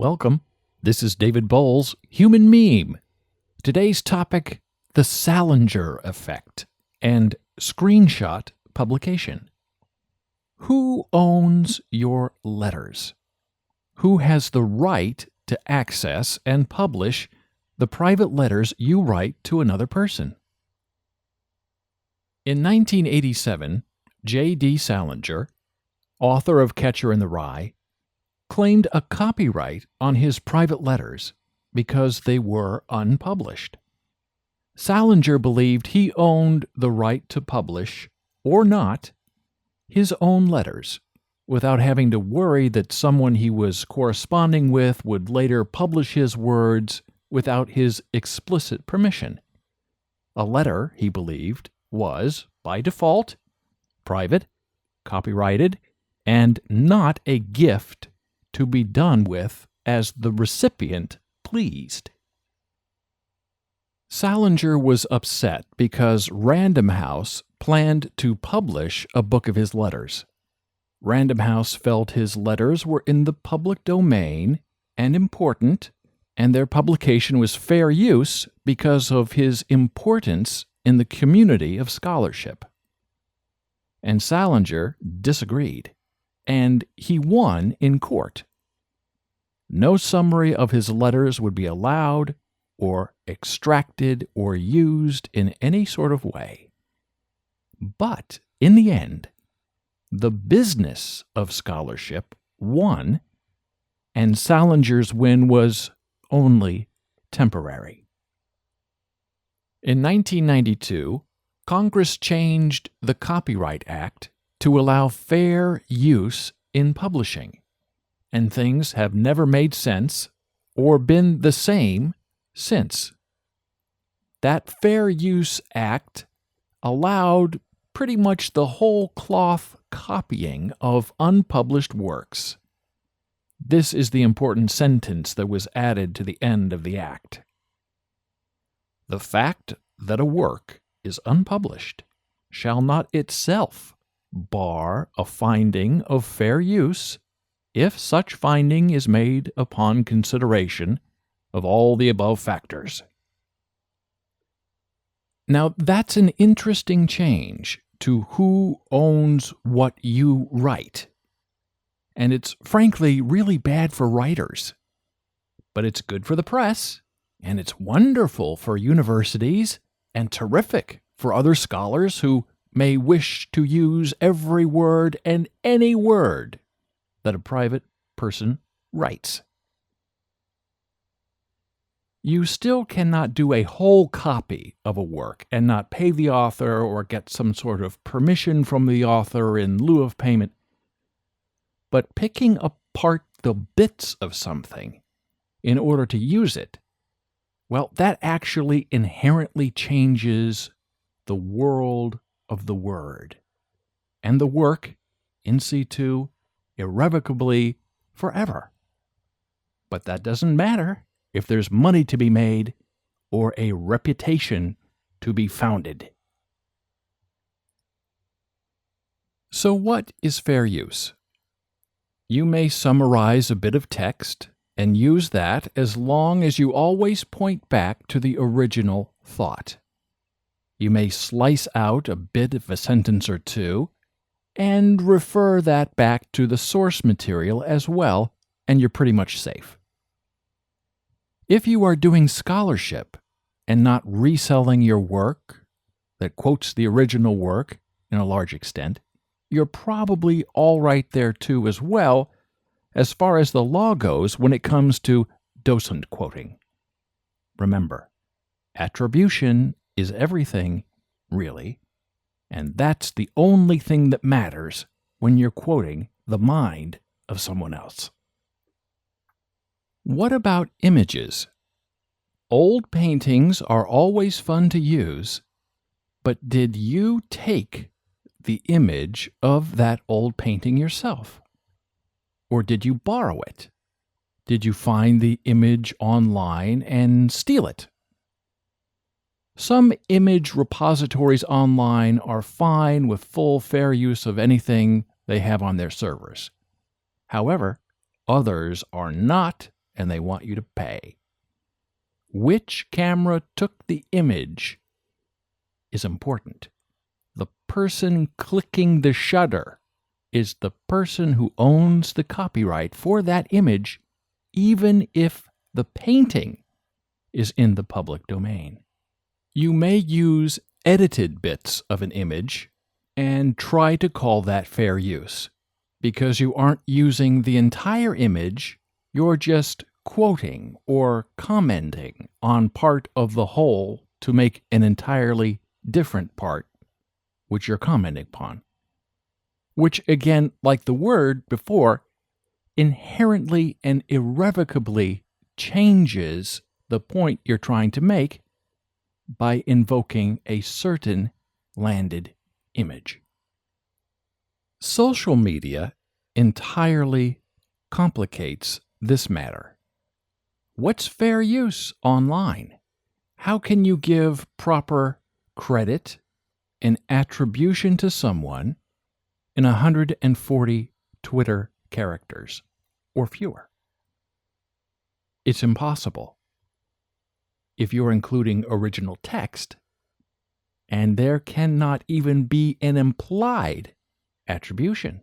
Welcome. This is David Bowles' Human Meme. Today's topic, the Salinger effect and screenshot publication. Who owns your letters? Who has the right to access and publish the private letters you write to another person? In 1987, J.D. Salinger, author of Catcher in the Rye, claimed a copyright on his private letters because they were unpublished. Salinger believed he owned the right to publish, or not, his own letters without having to worry that someone he was corresponding with would later publish his words without his explicit permission. A letter, he believed, was, by default, private, copyrighted, and not a gift to be done with as the recipient pleased. Salinger was upset because Random House planned to publish a book of his letters. Random House felt his letters were in the public domain and important, and their publication was fair use because of his importance in the community of scholarship. And Salinger disagreed, and he won in court. No summary of his letters would be allowed or extracted or used in any sort of way. But in the end, the business of scholarship won, and Salinger's win was only temporary. In 1992, Congress changed the Copyright Act to allow fair use in publishing, and things have never made sense or been the same since. That Fair Use Act allowed pretty much the whole cloth copying of unpublished works. This is the important sentence that was added to the end of the act. The fact that a work is unpublished shall not itself bar a finding of fair use if such finding is made upon consideration of all the above factors. Now, that's an interesting change to who owns what you write. And it's frankly really bad for writers. But it's good for the press, and it's wonderful for universities, and terrific for other scholars who may wish to use every word and any word that a private person writes. You still cannot do a whole copy of a work and not pay the author or get some sort of permission from the author in lieu of payment. But picking apart the bits of something in order to use it, well, that actually inherently changes the world of the word, and the work, in situ, irrevocably, forever. But that doesn't matter if there's money to be made or a reputation to be founded. So what is fair use? You may summarize a bit of text and use that as long as you always point back to the original thought. You may slice out a bit of a sentence or two and refer that back to the source material as well, and you're pretty much safe. If you are doing scholarship and not reselling your work that quotes the original work in a large extent, you're probably all right there too as well, as far as the law goes when it comes to docent quoting. Remember, attribution is everything, really, and that's the only thing that matters when you're quoting the mind of someone else. What about images? Old paintings are always fun to use, but did you take the image of that old painting yourself? Or did you borrow it? Did you find the image online and steal it? Some image repositories online are fine with full fair use of anything they have on their servers. However, others are not and they want you to pay. Which camera took the image is important. The person clicking the shutter is the person who owns the copyright for that image, even if the painting is in the public domain. You may use edited bits of an image and try to call that fair use. Because you aren't using the entire image, you're just quoting or commenting on part of the whole to make an entirely different part, which you're commenting upon. Which, again, like the word before, inherently and irrevocably changes the point you're trying to make by invoking a certain landed image. Social media entirely complicates this matter. What's fair use online? How can you give proper credit and attribution to someone in 140 Twitter characters or fewer? It's impossible if you're including original text, and there cannot even be an implied attribution.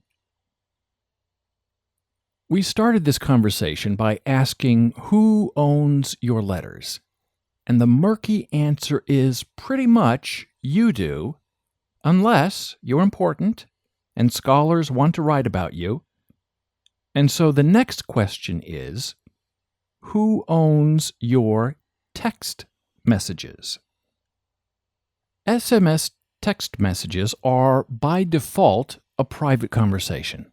We started this conversation by asking who owns your letters, and the murky answer is pretty much you do, unless you're important and scholars want to write about you. And so the next question is, who owns your text messages? SMS text messages are, by default, a private conversation.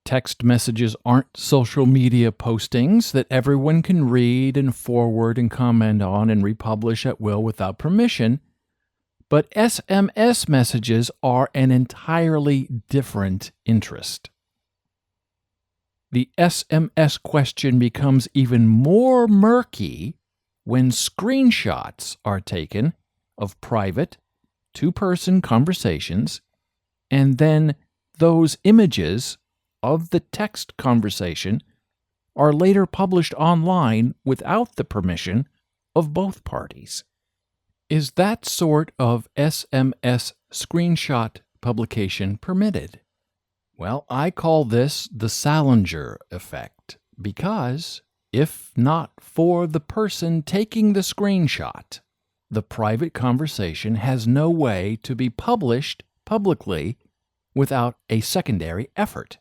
Text messages aren't social media postings that everyone can read and forward and comment on and republish at will without permission, but SMS messages are an entirely different interest. The SMS question becomes even more murky when screenshots are taken of private, two-person conversations, and then those images of the text conversation are later published online without the permission of both parties. Is that sort of SMS screenshot publication permitted? Well, I call this the Salinger effect because, if not for the person taking the screenshot, the private conversation has no way to be published publicly without a secondary effort.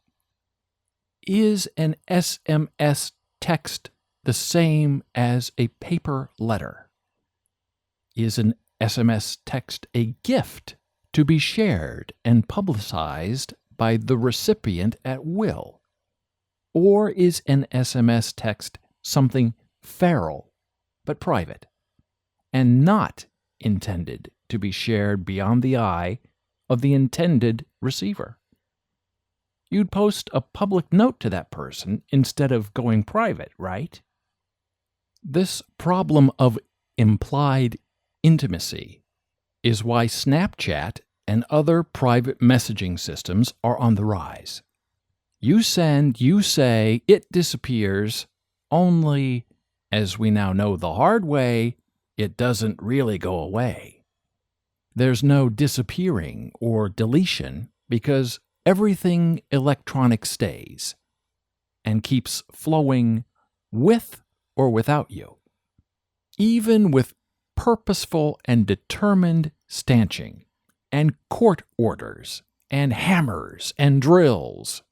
Is an SMS text the same as a paper letter? Is an SMS text a gift to be shared and publicized by the recipient at will? Or is an SMS text something feral but private and not intended to be shared beyond the eye of the intended receiver? You'd post a public note to that person instead of going private, right? This problem of implied intimacy is why Snapchat and other private messaging systems are on the rise. You send, you say, it disappears, only, as we now know the hard way, it doesn't really go away. There's no disappearing or deletion because everything electronic stays and keeps flowing with or without you. Even with purposeful and determined stanching and court orders and hammers and drills,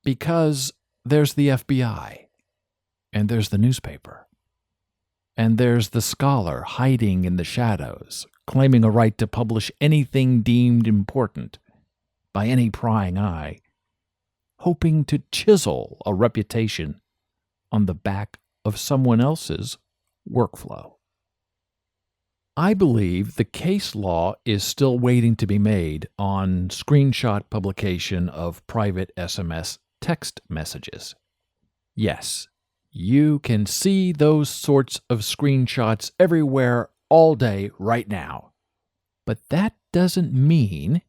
because there's the FBI and there's the newspaper and there's the scholar hiding in the shadows, claiming a right to publish anything deemed important by any prying eye, hoping to chisel a reputation on the back of someone else's workflow. I believe the case law is still waiting to be made on screenshot publication of private SMS text messages. Yes, you can see those sorts of screenshots everywhere all day right now. But that doesn't mean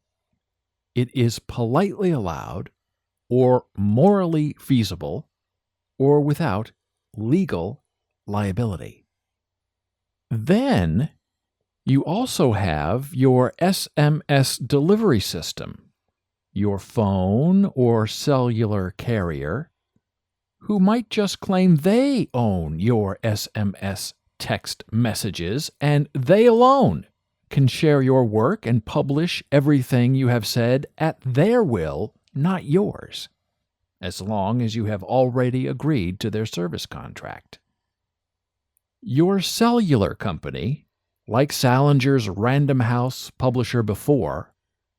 it is politely allowed or morally feasible or without legal liability. Then you also have your SMS delivery system, your phone or cellular carrier, who might just claim they own your SMS text messages and they alone can share your work and publish everything you have said at their will, not yours, as long as you have already agreed to their service contract. Your cellular company, like Salinger's Random House publisher before,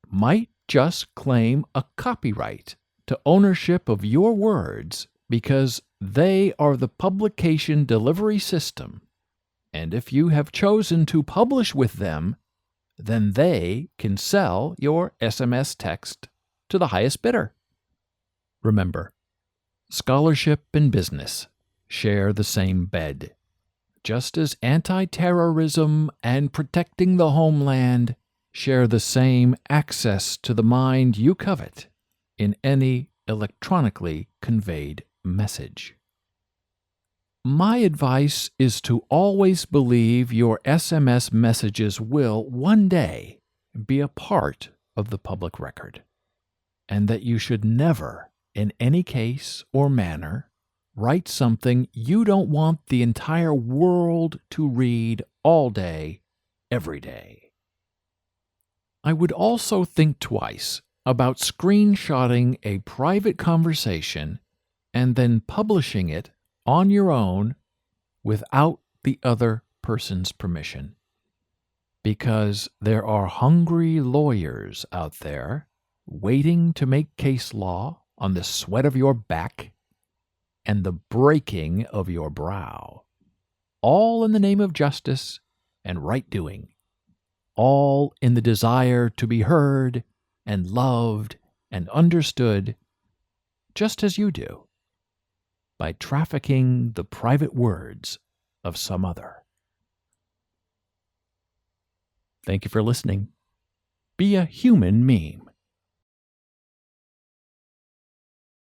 might just claim a copyright to ownership of your words because they are the publication delivery system, and if you have chosen to publish with them, then they can sell your SMS text to the highest bidder. Remember, scholarship and business share the same bed, just as anti-terrorism and protecting the homeland share the same access to the mind you covet in any electronically conveyed message. My advice is to always believe your SMS messages will one day be a part of the public record, and that you should never, in any case or manner, write something you don't want the entire world to read all day, every day. I would also think twice about screenshotting a private conversation and then publishing it on your own without the other person's permission. Because there are hungry lawyers out there waiting to make case law on the sweat of your back and the breaking of your brow, all in the name of justice and right doing, all in the desire to be heard and loved and understood, just as you do, by trafficking the private words of some other. Thank you for listening. Be a human meme.